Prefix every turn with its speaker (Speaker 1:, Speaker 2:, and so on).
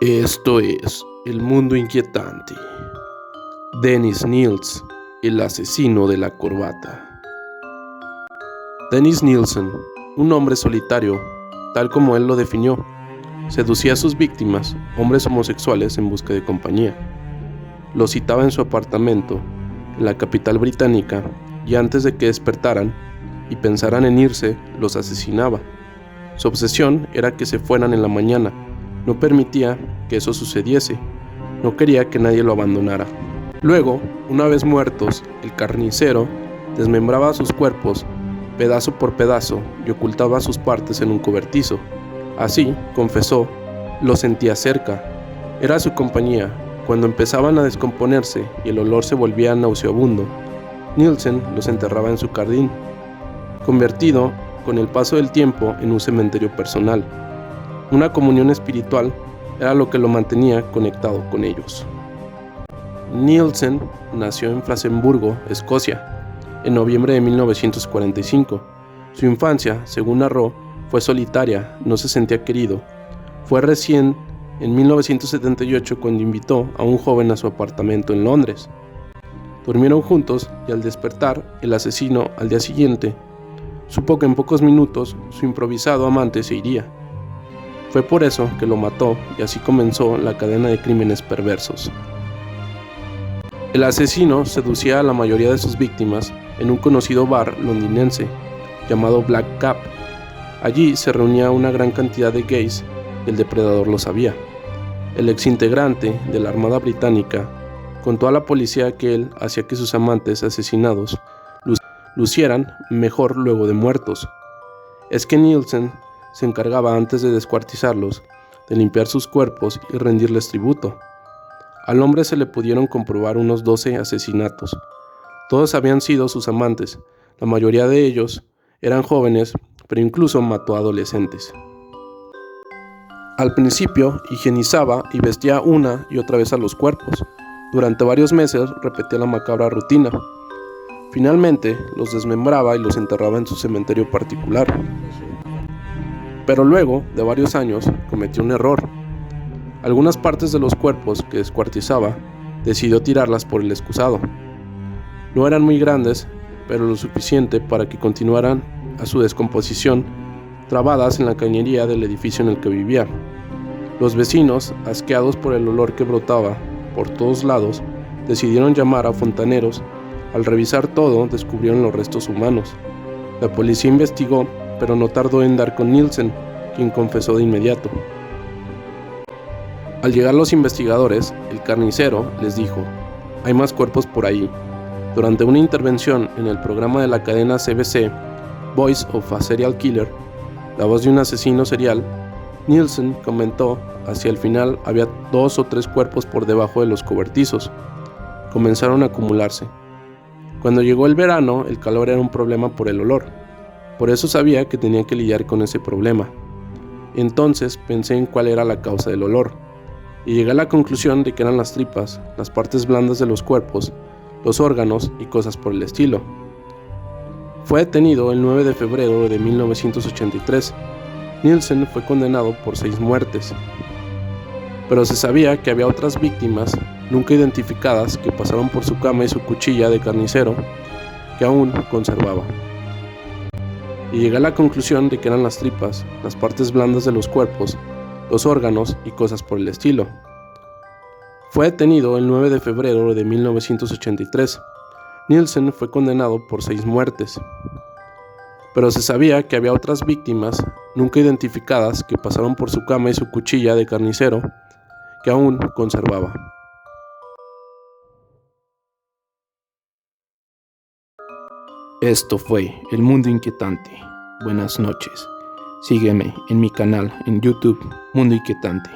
Speaker 1: Esto es El Mundo Inquietante. Dennis Nils, el asesino de la corbata. Dennis Nilsen, un hombre solitario, tal como él lo definió, seducía a sus víctimas, hombres homosexuales en busca de compañía. Los citaba en su apartamento, en la capital británica, y antes de que despertaran y pensaran en irse, los asesinaba. Su obsesión era que se fueran en la mañana. No permitía que eso sucediese. No quería que nadie lo abandonara. Luego, una vez muertos, el carnicero desmembraba sus cuerpos pedazo por pedazo y ocultaba sus partes en un cobertizo. Así, confesó, lo sentía cerca. Era su compañía. Cuando empezaban a descomponerse y el olor se volvía nauseabundo, Nilsen los enterraba en su jardín, convertido con el paso del tiempo en un cementerio personal. Una comunión espiritual era lo que lo mantenía conectado con ellos. Nilsen nació en Flensburgo, Escocia, en noviembre de 1945. Su infancia, según narró, fue solitaria, no se sentía querido. Fue recién en 1978 cuando invitó a un joven a su apartamento en Londres. Durmieron juntos y al despertar, el asesino, al día siguiente, supo que en pocos minutos su improvisado amante se iría. Fue por eso que lo mató y así comenzó la cadena de crímenes perversos. El asesino seducía a la mayoría de sus víctimas en un conocido bar londinense llamado Black Cap. Allí se reunía una gran cantidad de gays y el depredador lo sabía. El exintegrante de la Armada Británica contó a la policía que él hacía que sus amantes asesinados lucieran mejor luego de muertos. Es que Nilsen se encargaba antes de descuartizarlos, de limpiar sus cuerpos y rendirles tributo. Al hombre se le pudieron comprobar unos 12 asesinatos. Todos habían sido sus amantes, la mayoría de ellos eran jóvenes, pero incluso mató a adolescentes. Al principio higienizaba y vestía una y otra vez a los cuerpos. Durante varios meses repetía la macabra rutina. Finalmente los desmembraba y los enterraba en su cementerio particular. Pero luego, de varios años, cometió un error. Algunas partes de los cuerpos que descuartizaba, decidió tirarlas por el excusado. No eran muy grandes, pero lo suficiente para que continuaran a su descomposición, trabadas en la cañería del edificio en el que vivía. Los vecinos, asqueados por el olor que brotaba por todos lados, decidieron llamar a fontaneros. Al revisar todo, descubrieron los restos humanos. La policía investigó, pero no tardó en dar con Nilsen, quien confesó de inmediato. Al llegar los investigadores, el carnicero les dijo: «Hay más cuerpos por ahí». Durante una intervención en el programa de la cadena CBC, Voice of a Serial Killer, la voz de un asesino serial, Nilsen comentó: hacia el final había 2 o 3 cuerpos por debajo de los cobertizos. Comenzaron a acumularse. Cuando llegó el verano, el calor era un problema por el olor. Por eso sabía que tenía que lidiar con ese problema. Entonces pensé en cuál era la causa del olor, y llegué a la conclusión de que eran las tripas, las partes blandas de los cuerpos, los órganos y cosas por el estilo. Fue detenido el 9 de febrero de 1983. Nilsen fue condenado por 6 muertes. Pero se sabía que había otras víctimas, nunca identificadas, que pasaron por su cama y su cuchilla de carnicero, que aún conservaba. Y llegué a la conclusión de que eran las tripas, las partes blandas de los cuerpos, los órganos y cosas por el estilo. Fue detenido el 9 de febrero de 1983. Nilsen fue condenado por 6 muertes. Pero se sabía que había otras víctimas, nunca identificadas, que pasaron por su cama y su cuchilla de carnicero, que aún conservaba. Esto fue El Mundo Inquietante. Buenas noches. Sígueme en mi canal en YouTube, Mundo Inquietante.